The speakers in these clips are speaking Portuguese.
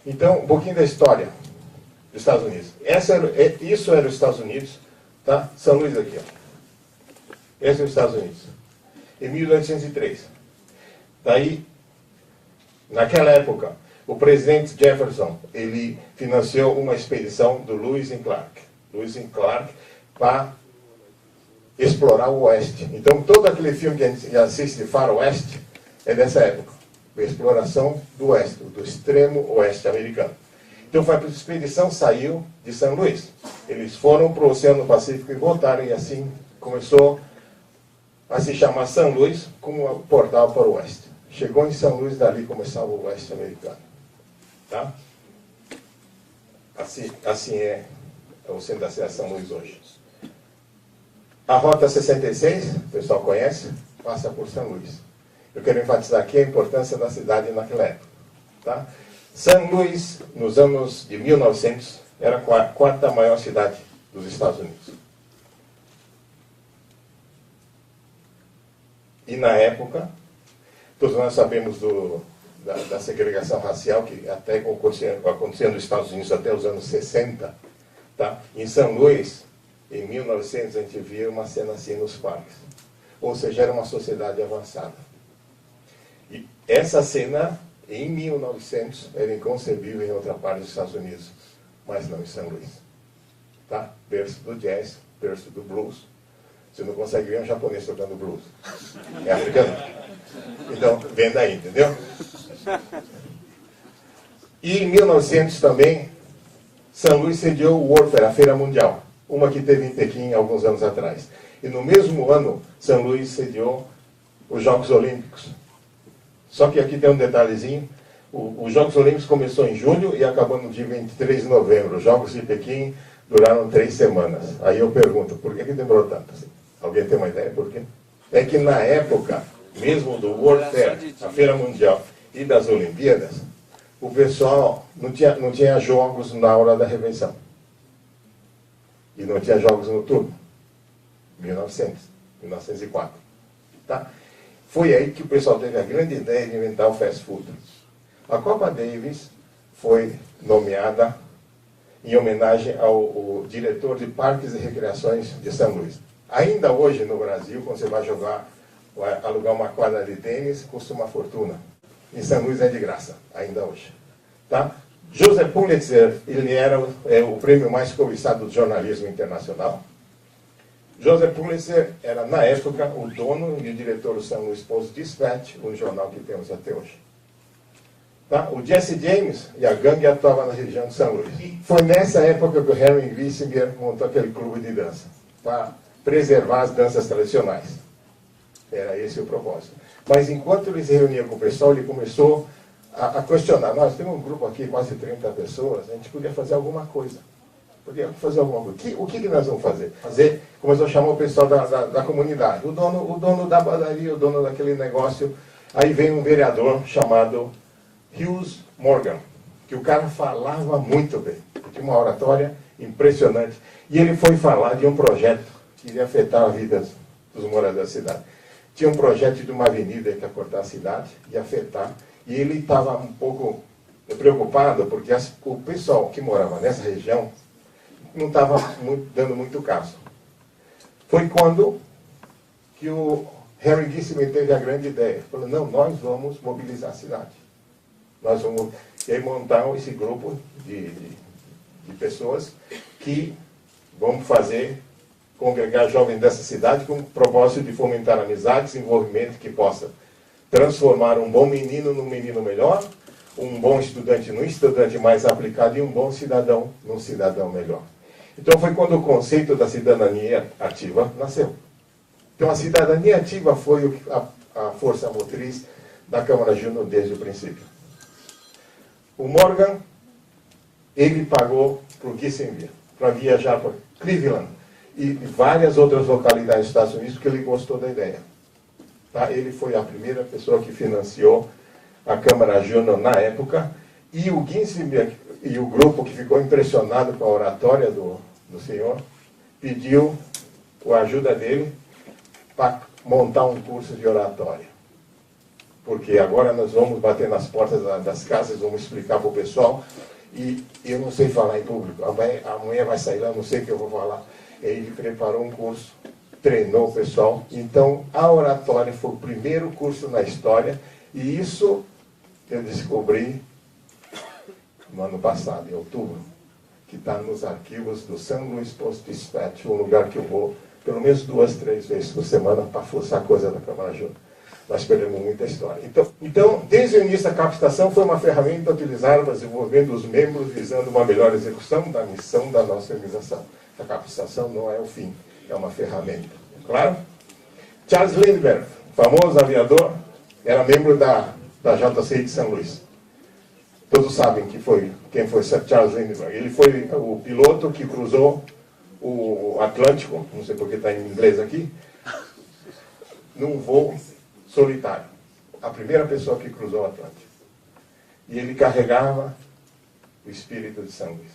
Então, um pouquinho da história dos Estados Unidos. Isso era os Estados Unidos, tá? São Luís aqui, ó. Esse é os Estados Unidos. Em 1803. Daí, naquela época, o presidente Jefferson, ele financiou uma expedição do Lewis and Clark para explorar o Oeste. Então, todo aquele filme que a gente assiste de Faroeste é dessa época. A exploração do Oeste, do extremo Oeste americano. Então, a expedição saiu de São Luís. Eles foram para o Oceano Pacífico e voltaram, e assim começou a se chamar São Luís como um portal para o Oeste. Chegou em São Luís, dali começava o Oeste americano. Tá? Assim é o centro da cidade de São Luís hoje. A Rota 66, o pessoal conhece, passa por São Luís. Eu quero enfatizar aqui a importância da cidade naquela época. Tá? São Luís, nos anos de 1900, era a quarta maior cidade dos Estados Unidos. E na época, todos nós sabemos da segregação racial, que até acontecia nos Estados Unidos até os anos 60. Tá? Em São Luís, em 1900, a gente via uma cena assim nos parques. Ou seja, era uma sociedade avançada. E essa cena, em 1900, era inconcebível em outra parte dos Estados Unidos, mas não em São Luís. Tá? Berço do jazz, berço do blues. Você não consegue ver um japonês tocando blues. É africano. Então, vem daí, entendeu? E em 1900 também, São Luís sediou o World Fair, a Feira Mundial. Uma que teve em Pequim alguns anos atrás. E no mesmo ano, São Luís sediou os Jogos Olímpicos. Só que aqui tem um detalhezinho. Os Jogos Olímpicos começou em julho e acabou no dia 23 de novembro. Os Jogos de Pequim duraram 3 semanas. Aí eu pergunto, por que demorou tanto assim? Alguém tem uma ideia por quê? É que na época, mesmo do World Fair, a Feira Mundial e das Olimpíadas, o pessoal não tinha jogos na hora da refeição. E não tinha jogos noturnos. 1904. Tá? Foi aí que o pessoal teve a grande ideia de inventar o fast food. A Copa Davis foi nomeada em homenagem ao diretor de parques e recreações de São Luís. Ainda hoje no Brasil, quando você vai alugar uma quadra de tênis, custa uma fortuna. Em São Luís é de graça, ainda hoje. Tá? Joseph Pulitzer, ele era o prêmio mais cobiçado do jornalismo internacional. Joseph Pulitzer era, na época, o dono e o diretor do São Luís Post-Dispatch, um jornal que temos até hoje. Tá? O Jesse James e a gangue atuavam na região de São Luís. Foi nessa época que o Henry Kissinger montou aquele clube de dança, para preservar as danças tradicionais. Era esse o propósito. Mas enquanto ele se reunia com o pessoal, ele começou a questionar. Nós temos um grupo aqui, quase 30 pessoas, a gente podia fazer alguma coisa. O que nós vamos fazer? Começou a chamar o pessoal da comunidade. O dono da padaria, o dono daquele negócio. Aí veio um vereador chamado Hughes Morgan, que o cara falava muito bem. Tinha uma oratória impressionante. E ele foi falar de um projeto que iria afetar a vida dos moradores da cidade. Tinha um projeto de uma avenida que ia cortar a cidade, ia afetar. E ele estava um pouco preocupado, porque o pessoal que morava nessa região não estava dando muito caso. Foi quando que o Henry Kissinger teve a grande ideia. Falou, não, nós vamos mobilizar a cidade. Nós vamos e aí montar esse grupo de pessoas que vão congregar jovens dessa cidade com o propósito de fomentar amizade, desenvolvimento que possa transformar um bom menino num menino melhor, um bom estudante num estudante mais aplicado e um bom cidadão num cidadão melhor. Então foi quando o conceito da cidadania ativa nasceu. Então a cidadania ativa foi a força motriz da Câmara Júnior desde o princípio. O Morgan, ele pagou para o Kissinger para viajar para Cleveland e várias outras localidades dos Estados Unidos porque ele gostou da ideia. Tá? Ele foi a primeira pessoa que financiou a Câmara Júnior na época, e o Kissinger e o grupo que ficou impressionado com a oratória do senhor, pediu a ajuda dele para montar um curso de oratória. porque agora nós vamos bater nas portas das casas, vamos explicar para o pessoal, e eu não sei falar em público, amanhã vai sair lá, não sei o que eu vou falar. Ele preparou um curso, treinou o pessoal, então a oratória foi o primeiro curso na história, e isso eu descobri no ano passado, em outubro, que está nos arquivos do St. Louis Post-Dispatch, um lugar que eu vou pelo menos 2, 3 vezes por semana para forçar coisa da Câmara Júnior. Nós perdemos muita história. Então, desde o início da capacitação, foi uma ferramenta utilizada para desenvolver os membros visando uma melhor execução da missão da nossa organização. A capacitação não é o fim, é uma ferramenta. Claro? Charles Lindbergh, famoso aviador, era membro da JCI de São Luís. Todos sabem quem foi Charles Lindbergh. Ele foi o piloto que cruzou o Atlântico, não sei porque está em inglês aqui, num voo solitário. A primeira pessoa que cruzou o Atlântico. E ele carregava o espírito de São Luís.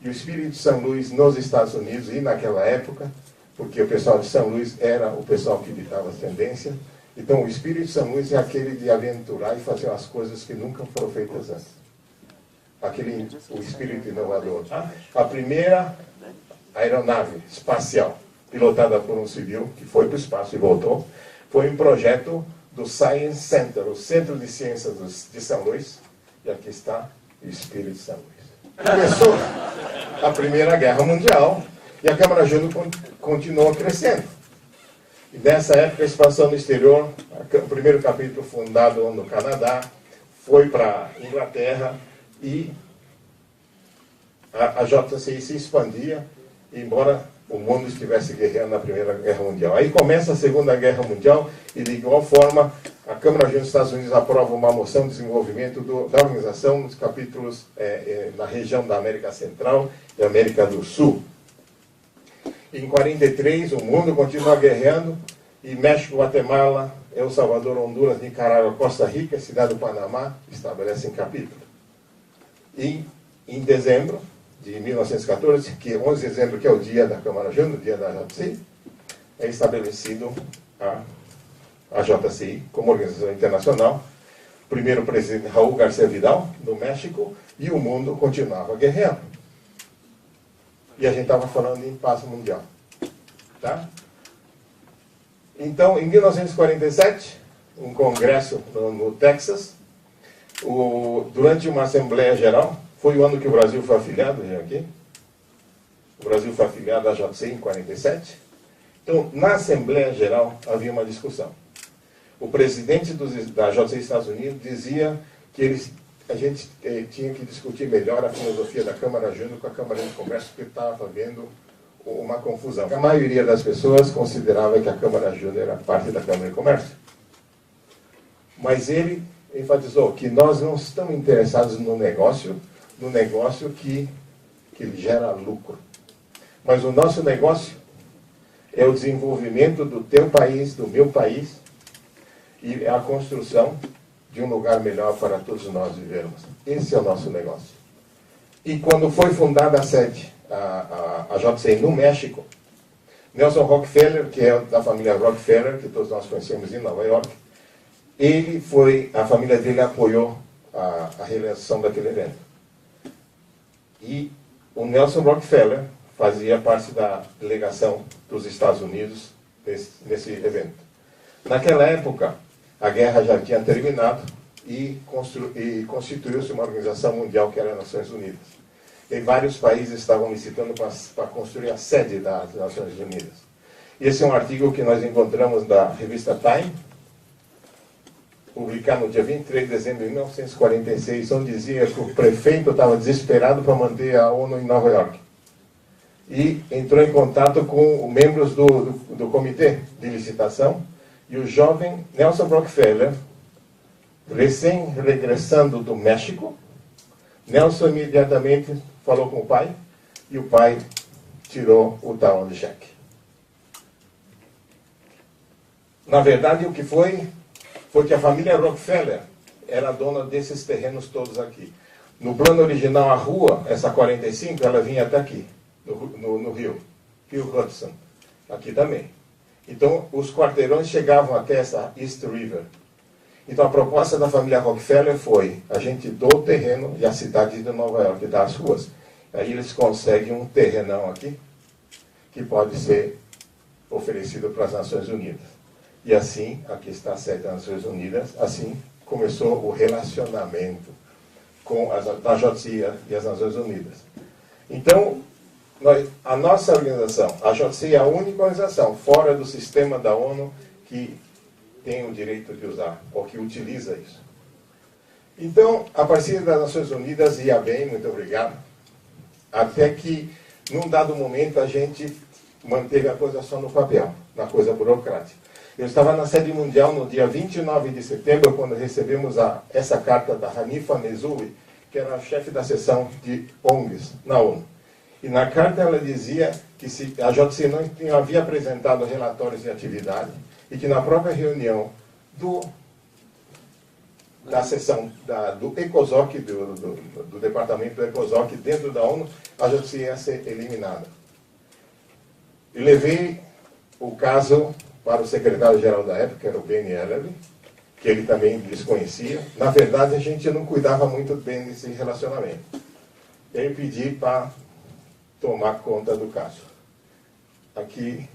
E o espírito de São Luís nos Estados Unidos, e naquela época, porque o pessoal de São Luís era o pessoal que ditava as tendências, então o espírito de São Luís é aquele de aventurar e fazer as coisas que nunca foram feitas antes. O espírito inovador. A primeira aeronave espacial, pilotada por um civil, que foi para o espaço e voltou, foi um projeto do Science Center, o Centro de Ciências de São Luís, e aqui está o espírito de São Luís. Começou a Primeira Guerra Mundial, e a Câmara Júnior continuou crescendo. E nessa época, a expansão no exterior, o primeiro capítulo fundado no Canadá, foi para a Inglaterra, e a JCI se expandia, embora o mundo estivesse guerreando na Primeira Guerra Mundial. Aí começa a Segunda Guerra Mundial, e de igual forma, a Câmara Júnior dos Estados Unidos aprova uma moção de desenvolvimento da organização nos capítulos na região da América Central e América do Sul. Em 43, o mundo continua guerreando, e México, Guatemala, El Salvador, Honduras, Nicarágua, Costa Rica, Cidade do Panamá estabelecem capítulo. E em dezembro de 1914, que 11 de dezembro, que é o dia da Câmara Júnior, o dia da JCI, é estabelecido a JCI como organização internacional. Primeiro o presidente Raul García Vidal, do México, e o mundo continuava guerreando. E a gente estava falando em paz mundial. Tá? Então, em 1947, um congresso no Texas, durante uma Assembleia Geral, foi o ano que o Brasil foi afiliado, aqui. O Brasil foi afiliado à JCI em 47. Então, na Assembleia Geral, havia uma discussão. O presidente da JCI Estados Unidos dizia que a gente tinha que discutir melhor a filosofia da Câmara Júnior com a Câmara de Comércio, porque estava havendo uma confusão. A maioria das pessoas considerava que a Câmara Júnior era parte da Câmara de Comércio. Mas ele enfatizou que nós não estamos interessados no negócio que gera lucro. Mas o nosso negócio é o desenvolvimento do teu país, do meu país, e a construção de um lugar melhor para todos nós vivermos. Esse é o nosso negócio. E quando foi fundada a sede, a JCI no México, Nelson Rockefeller, que é da família Rockefeller, que todos nós conhecemos em Nova York, a família dele apoiou a realização daquele evento. E o Nelson Rockefeller fazia parte da delegação dos Estados Unidos nesse evento. Naquela época, a guerra já tinha terminado e constituiu-se uma organização mundial que era as Nações Unidas. E vários países estavam licitando para construir a sede das Nações Unidas. Esse é um artigo que nós encontramos da revista Time, publicado no dia 23 de dezembro de 1946, onde dizia que o prefeito estava desesperado para manter a ONU em Nova York. E entrou em contato com membros do comitê de licitação, e o jovem Nelson Rockefeller, recém-regressando do México, Nelson imediatamente falou com o pai, e o pai tirou o talão de cheque. Na verdade, o que foi que a família Rockefeller era dona desses terrenos todos aqui. No plano original, a rua, essa 45, ela vinha até aqui, no rio Hudson, aqui também. Então, os quarteirões chegavam até essa East River. Então a proposta da família Rockefeller foi, a gente doa o terreno e a cidade de Nova York dá as ruas. Aí eles conseguem um terrenão aqui, que pode ser oferecido para as Nações Unidas. E assim, aqui está a sede das Nações Unidas, assim começou o relacionamento com a JCI e as Nações Unidas. Então, a nossa organização, a JCI é a única organização fora do sistema da ONU que tem o direito de usar, ou que utiliza isso. Então, a partir das Nações Unidas ia bem, muito obrigado, até que, num dado momento, a gente manteve a coisa só no papel, na coisa burocrática. Eu estava na sede mundial no dia 29 de setembro, quando recebemos essa carta da Hanifa Nezoui, que era a chefe da seção de ONGs na ONU. E na carta ela dizia que se a JCI não havia apresentado relatórios de atividade e que na própria reunião da seção do ECOSOC, do departamento do ECOSOC dentro da ONU, a JCI ia ser eliminada. E levei o caso para o secretário-geral da época, que era o Benny Ellerby, que ele também desconhecia. Na verdade, a gente não cuidava muito bem desse relacionamento. Eu pedi para tomar conta do caso. Aqui,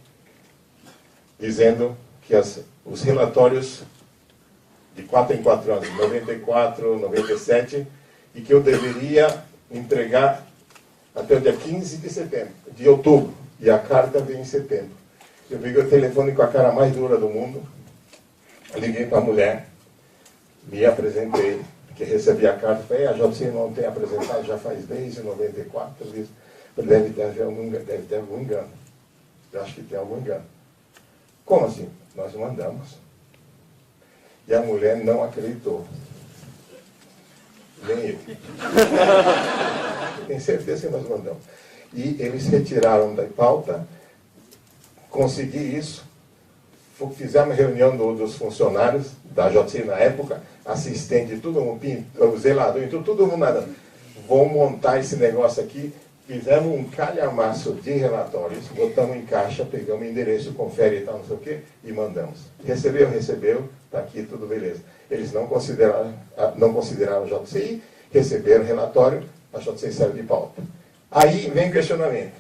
dizendo que os relatórios de 4 em 4 anos, 94, 97, e que eu deveria entregar até o dia 15 de outubro, e a carta veio em setembro. Eu peguei o telefone com a cara mais dura do mundo, liguei para a mulher, me apresentei, que recebi a carta, falei, a JCI não tem apresentado já faz desde 94, deve ter algum engano. Eu acho que tem algum engano. Como assim? Nós mandamos. E a mulher não acreditou. Nem eu. Tenho certeza que nós mandamos. E eles retiraram da pauta, consegui isso, fizemos uma reunião dos funcionários da JCI na época, assistente, todo mundo, o zelador, então todo mundo nada. Vamos montar esse negócio aqui. Fizemos um calhamaço de relatórios, botamos em caixa, pegamos o endereço, confere e tal, não sei o quê, e mandamos. Recebeu, está aqui, tudo beleza. Eles não consideraram a JCI, receberam o relatório, a JCI saiu de pauta. Aí vem o questionamento.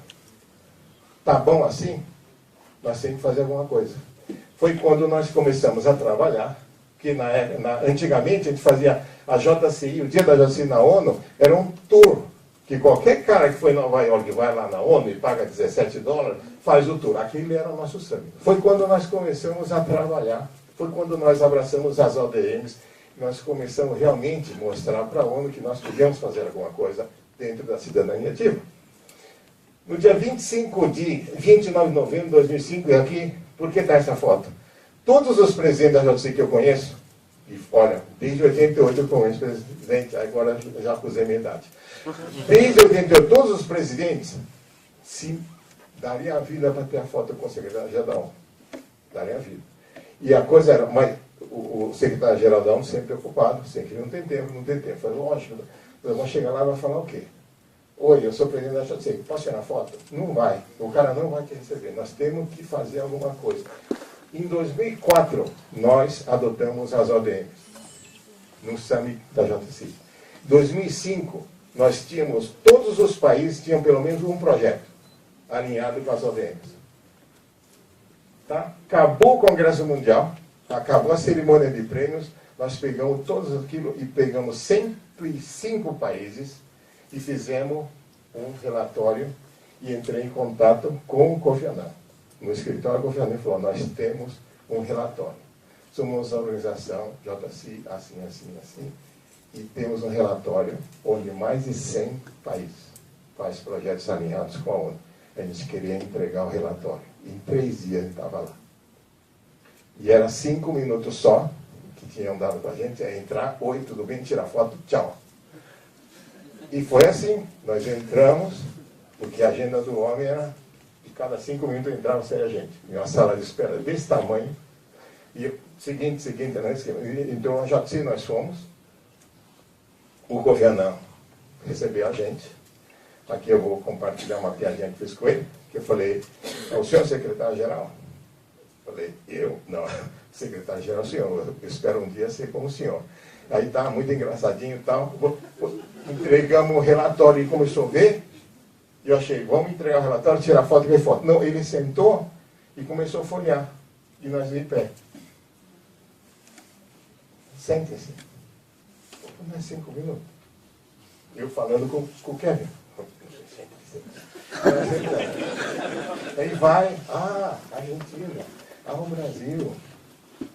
Tá bom assim? Nós temos que fazer alguma coisa. Foi quando nós começamos a trabalhar, que antigamente a gente fazia a JCI, o dia da JCI na ONU, era um tour. Que qualquer cara que foi em Nova York vai lá na ONU e paga $17, faz o tour. Aquele era o nosso sangue. Foi quando nós começamos a trabalhar, foi quando nós abraçamos as ODMs, nós começamos realmente a mostrar para a ONU que nós podíamos fazer alguma coisa dentro da cidadania ativa. No dia 29 de novembro de 2005, e aqui, por que está essa foto? Todos os presidentes da JCI que eu conheço, e olha, desde 88 eu conheço presidente, agora já acusei minha idade. Desde 88, todos os presidentes se daria a vida para ter a foto com o secretário-geral da ONU. Daria a vida. E a coisa era, mas o secretário-geral da ONU sempre preocupado, sempre não tem tempo. Foi lógico, nós vamos chegar lá e vai falar o quê? Oi, eu sou presidente da JCI, posso tirar foto? Não vai, o cara não vai te receber, nós temos que fazer alguma coisa. Em 2004, nós adotamos as ODMs, no summit da JCI. Em 2005, nós tínhamos, todos os países tinham pelo menos um projeto alinhado com as ODMs. Tá? Acabou o Congresso Mundial, acabou a cerimônia de prêmios, nós pegamos todos aquilo e pegamos 105 países e fizemos um relatório e entrei em contato com o Kofi Annan. No escritório, o Kofi Annan falou, nós temos um relatório. Somos a organização JCI, assim, e temos um relatório onde mais de 100 países fazem projetos alinhados com a ONU. A gente queria entregar o relatório. Em 3 dias ele estava lá. E era 5 minutos só que tinham dado para a gente, é entrar, oi, tudo bem, tirar foto, tchau. E foi assim, nós entramos, porque a agenda do homem era, de cada 5 minutos entrava sem a gente, em uma sala de espera desse tamanho. E seguinte, então a JCI nós fomos, o Kofi Annan recebeu a gente. Aqui eu vou compartilhar uma piadinha que fiz com ele, que eu falei, é o senhor secretário-geral? Falei, eu? Não. secretário-geral, senhor, eu espero um dia ser como o senhor. Aí tá muito engraçadinho e tal. Entregamos o relatório e começou a ver. E eu achei, vamos entregar o relatório, tirar foto e ver foto. Não, ele sentou e começou a folhear. E nós de pé. Sentem-se. Não é 5 minutos. Eu falando com o Kevin. Aí vai, Argentina, o Brasil,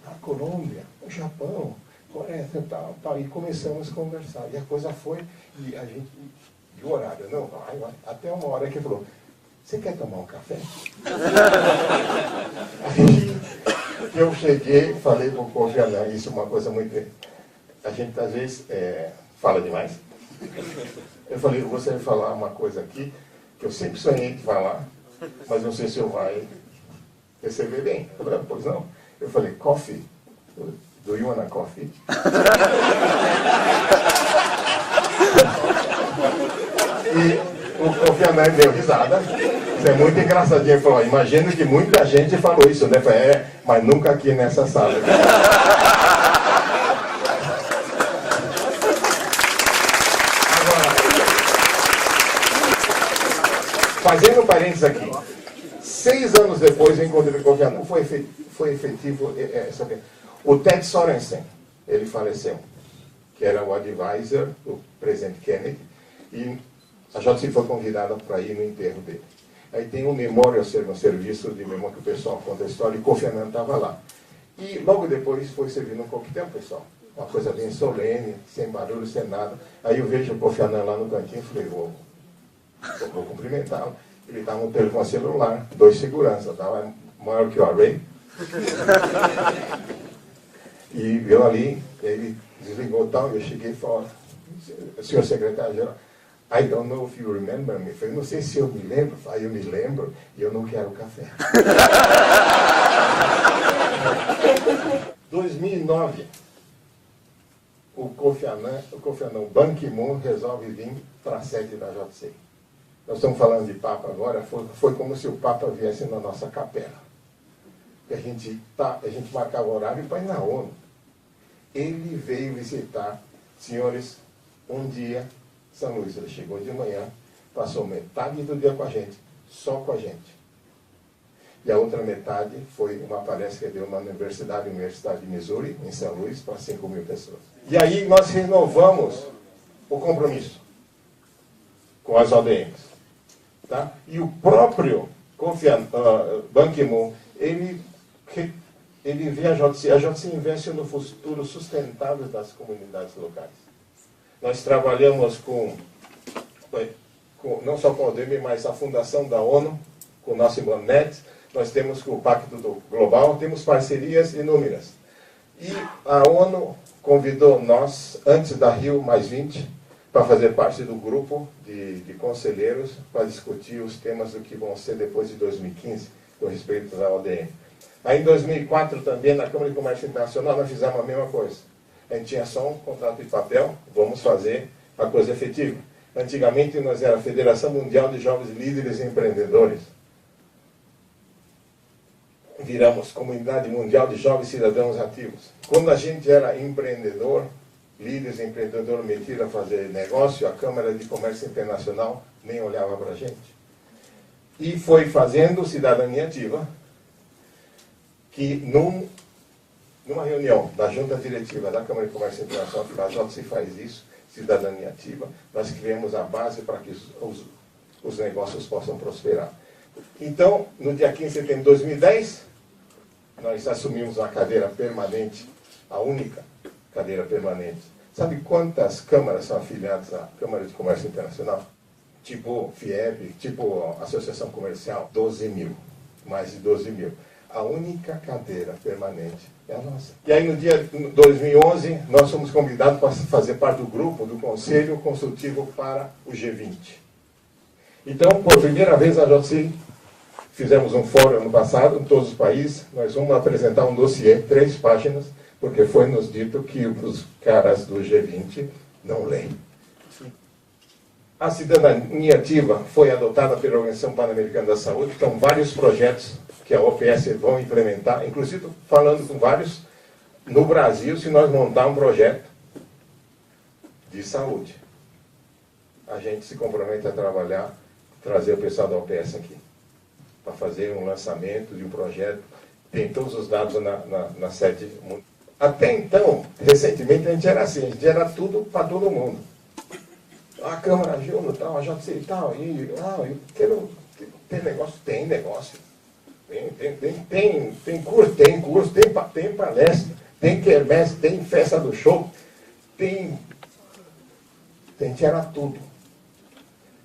a Colômbia, o Japão, Coreia, tal. E começamos a conversar. E a coisa foi, e a gente, e o horário, não, vai. Até uma hora que ele falou, você quer tomar um café? Aí eu cheguei, falei com o Kofi Annan, isso é uma coisa muito... A gente às vezes fala demais. Eu falei, eu gostaria de falar uma coisa aqui, que eu sempre sonhei de falar, mas não sei se eu vai receber bem. Eu falei, pois não. Eu falei, coffee? Do you want a coffee? E o Kofi Annan deu risada. Isso é muito engraçadinho. Ele falou, imagino que muita gente falou isso, né? Eu falei, mas nunca aqui nessa sala. Fazendo um parênteses aqui, 6 anos depois eu encontrei com o Kofi Annan. Foi efetivo. O Ted Sorensen, ele faleceu, que era o advisor do presidente Kennedy, e a JC foi convidada para ir no enterro dele. Aí tem um memorial, um serviço de memória que o pessoal conta a história, e Kofi Annan estava lá. E logo depois foi servindo um coquetel, pessoal. Uma coisa bem solene, sem barulho, sem nada. Aí eu vejo o Kofi Annan lá no cantinho e falei, vou cumprimentá-lo. Ele estava no telefone celular, 2 seguranças, estava maior que o Array. E eu ali, ele desligou e tal, eu cheguei fora. Senhor secretário-geral, I don't know if you remember me. Eu falei, não sei se eu me lembro. Aí eu me lembro e eu não quero café. 2009, o Kofi Annan, o Ban Ki-moon resolve vir para a sede da JC. Nós estamos falando de Papa agora, foi como se o Papa viesse na nossa capela. A gente marcava o horário para ir na ONU. Ele veio visitar, senhores, um dia, São Luís. Ele chegou de manhã, passou metade do dia com a gente, só com a gente. E a outra metade foi uma palestra que deu na Universidade de Missouri, em São Luís, para 5.000 pessoas. E aí nós renovamos o compromisso com as ODMs. Tá? E o próprio Ban Ki-moon, ele vê a JC investe no futuro sustentável das comunidades locais. Nós trabalhamos não só com a ODM, mas a Fundação da ONU, com o nosso irmão NET, nós temos com o Pacto Global, temos parcerias inúmeras. E a ONU convidou nós, antes da Rio+20, para fazer parte do grupo de conselheiros para discutir os temas do que vão ser depois de 2015, com respeito à ODM. Aí em 2004 também, na Câmara de Comércio Internacional, nós fizemos a mesma coisa. A gente tinha só um contrato de papel, vamos fazer a coisa efetiva. Antigamente nós era a Federação Mundial de Jovens Líderes e Empreendedores. Viramos Comunidade Mundial de Jovens Cidadãos Ativos. Quando a gente era empreendedor, líderes empreendedores metidos a fazer negócio, a Câmara de Comércio Internacional nem olhava para a gente. E foi fazendo cidadania ativa, que numa reunião da junta diretiva da Câmara de Comércio Internacional, que a JC faz isso, cidadania ativa, nós criamos a base para que os negócios possam prosperar. Então, no dia 15 de setembro de 2010, nós assumimos a cadeira permanente, a única cadeira permanente. Sabe quantas câmaras são afiliadas à Câmara de Comércio Internacional? Tipo FIEB, tipo Associação Comercial, 12.000, mais de 12.000. A única cadeira permanente é a nossa. E aí no dia 2011, nós fomos convidados para fazer parte do grupo, do Conselho Consultivo para o G20. Então, por primeira vez, a JC fizemos um fórum ano passado, em todos os países. Nós vamos apresentar um dossiê, 3 páginas, porque foi nos dito que os caras do G20 não leem. A cidadania ativa foi adotada pela Organização Pan-Americana da Saúde, então vários projetos que a OPS vão implementar, inclusive falando com vários no Brasil, se nós montar um projeto de saúde. A gente se compromete a trabalhar, trazer o pessoal da OPS aqui, para fazer um lançamento de um projeto. Tem todos os dados na sede. Até então, recentemente, a gente era assim, a gente era tudo para todo mundo. A Câmara Júnior, tal, a JC e tal, tem negócio, tem negócio. Tem curso, tem palestra, tem quermesse, tem festa do show, era tudo.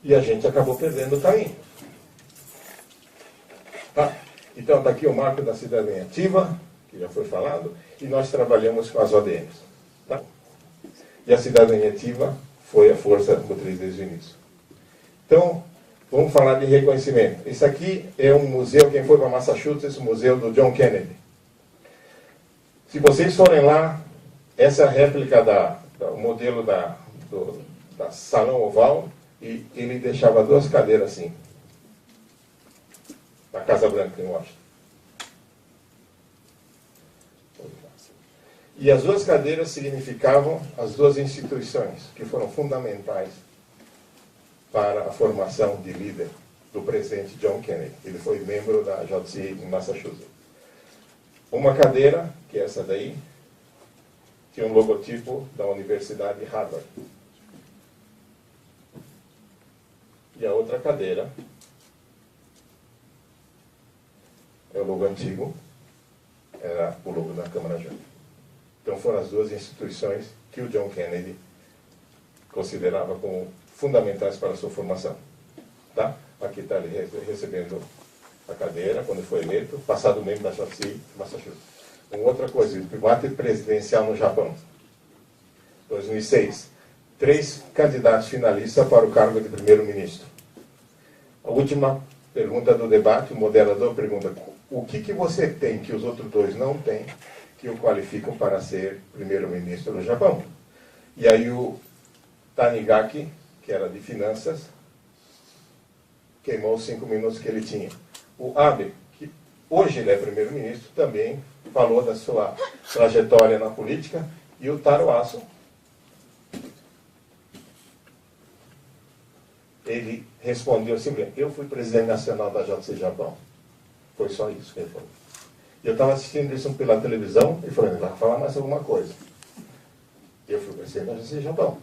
E a gente acabou perdendo o caminho. Tá? Então, está aqui o marco da cidadania ativa, que já foi falado, e nós trabalhamos com as ODMs. Tá? E a cidadania ativa foi a força motriz desde o início. Então, vamos falar de reconhecimento. Isso aqui é um museu, quem foi para Massachusetts, o museu do John Kennedy. Se vocês forem lá, essa é a réplica o modelo da salão oval, e ele deixava 2 cadeiras assim, na Casa Branca, em Washington. E as 2 cadeiras significavam as 2 instituições que foram fundamentais para a formação de líder do presidente John Kennedy. Ele foi membro da JCA em Massachusetts. Uma cadeira, que é essa daí, tinha um logotipo da Universidade de Harvard. E a outra cadeira é o logo antigo, era o logo da Câmara Júnior. Então foram as 2 instituições que o John Kennedy considerava como fundamentais para a sua formação. Tá? Aqui está ele recebendo a cadeira quando foi eleito, passado membro da JCI, Massachusetts. Uma outra coisa, o debate presidencial no Japão. 2006. 3 candidatos finalistas para o cargo de primeiro-ministro. A última pergunta do debate, o moderador pergunta: o que você tem que os outros 2 não têm, que o qualificam para ser primeiro-ministro do Japão? E aí o Tanigaki, que era de finanças, queimou os 5 minutos que ele tinha. O Abe, que hoje ele é primeiro-ministro, também falou da sua trajetória na política. E o Taro Aso, ele respondeu simplesmente: eu fui presidente nacional da JC Japão. Foi só isso que ele falou. E eu estava assistindo isso pela televisão e falei: vai falar mais alguma coisa. Eu fui presidente da JC Japão.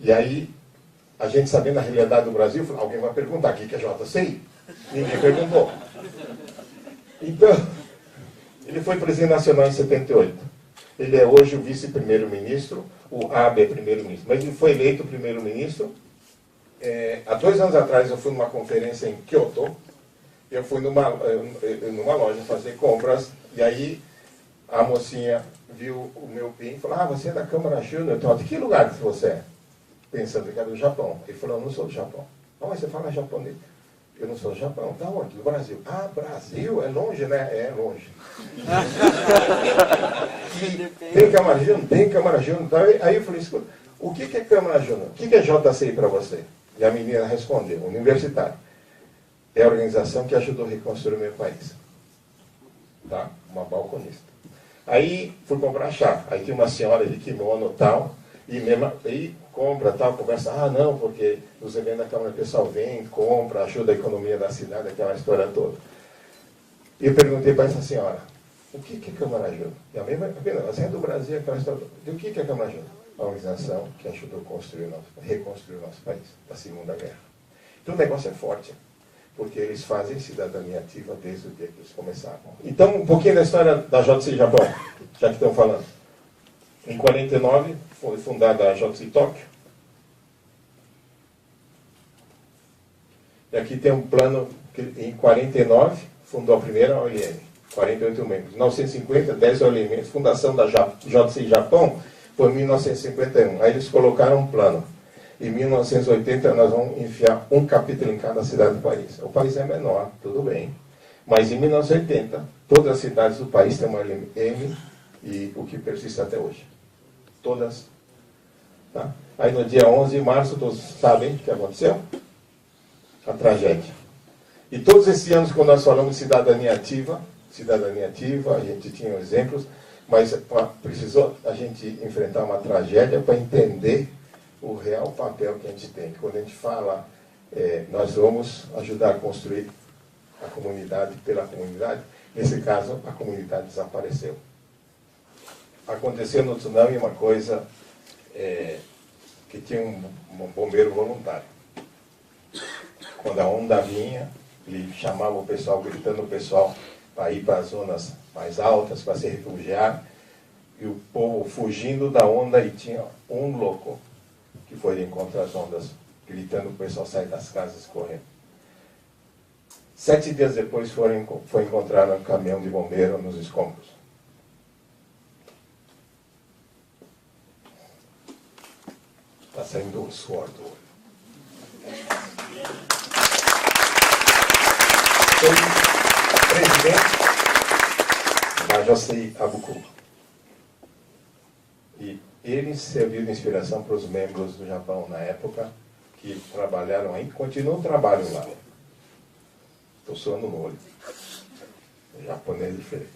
E aí, a gente sabendo a realidade do Brasil, alguém vai perguntar: o que é JCI? Ninguém perguntou. Então, ele foi presidente nacional em 78. Ele é hoje o vice-primeiro-ministro, o Abe é primeiro-ministro. Mas ele foi eleito primeiro-ministro. Há 2 anos atrás eu fui numa conferência em Kyoto. Eu fui numa loja fazer compras, e aí a mocinha viu o meu PIN e falou: você é da Câmara Júnior? Então, de que lugar que você é? Pensando que era do Japão. Ele falou: eu não sou do Japão. Mas você fala japonês? Eu não sou do Japão. Da onde? Do Brasil. Ah, Brasil? É longe, né? É longe. Tem Câmara Júnior? Tem Câmara Júnior. Aí eu falei: escuta, o que é Câmara Júnior? O que é JCI para você? E a menina respondeu: universitário. É a organização que ajudou a reconstruir o meu país. Tá? Uma balconista. Aí fui comprar chá. Aí tinha uma senhora de kimono e tal, e compra tal, conversa: não, porque os eventos da Câmara, o pessoal vem, compra, ajuda a economia da cidade, aquela história toda. E eu perguntei para essa senhora: o que é Câmara Júnior? E a mesma, você é do Brasil, aquela história toda. E o que é Câmara Júnior? A organização que ajudou a reconstruir o nosso país da Segunda Guerra. Então o negócio é forte, porque eles fazem cidadania ativa desde o dia que eles começaram. Então, um pouquinho da história da JCI Japão, já que estão falando. Em 49, foi fundada a JCI Tóquio. E aqui tem um plano que, em 49, fundou a primeira OLM, 48 membros. Em 1950, 10 OLM. Fundação da JCI Japão foi em 1951. Aí eles colocaram um plano. Em 1980, nós vamos enfiar um capítulo em cada cidade do país. O país é menor, tudo bem. Mas em 1980, todas as cidades do país têm uma LM, e o que persiste até hoje. Todas. Tá? Aí no dia 11 de março, todos sabem o que aconteceu? A tragédia. E todos esses anos, quando nós falamos de cidadania ativa, a gente tinha exemplos, mas precisou a gente enfrentar uma tragédia para entender o real papel que a gente tem. Quando a gente fala, nós vamos ajudar a construir a comunidade pela comunidade, nesse caso, a comunidade desapareceu. Aconteceu no tsunami uma coisa que tinha um bombeiro voluntário. Quando a onda vinha, ele chamava o pessoal, gritando o pessoal para ir para as zonas mais altas, para se refugiar, e o povo fugindo da onda, e tinha um louco que foi de encontro às ondas, gritando o pessoal sair das casas correndo. 7 dias depois foi encontrar um caminhão de bombeiro nos escombros. Está saindo o suor do olho. Foi presidente da Josei Abuku. E ele serviu de inspiração para os membros do Japão na época, que trabalharam aí, continuam trabalhando lá. Estou suando no olho. O japonês é diferente.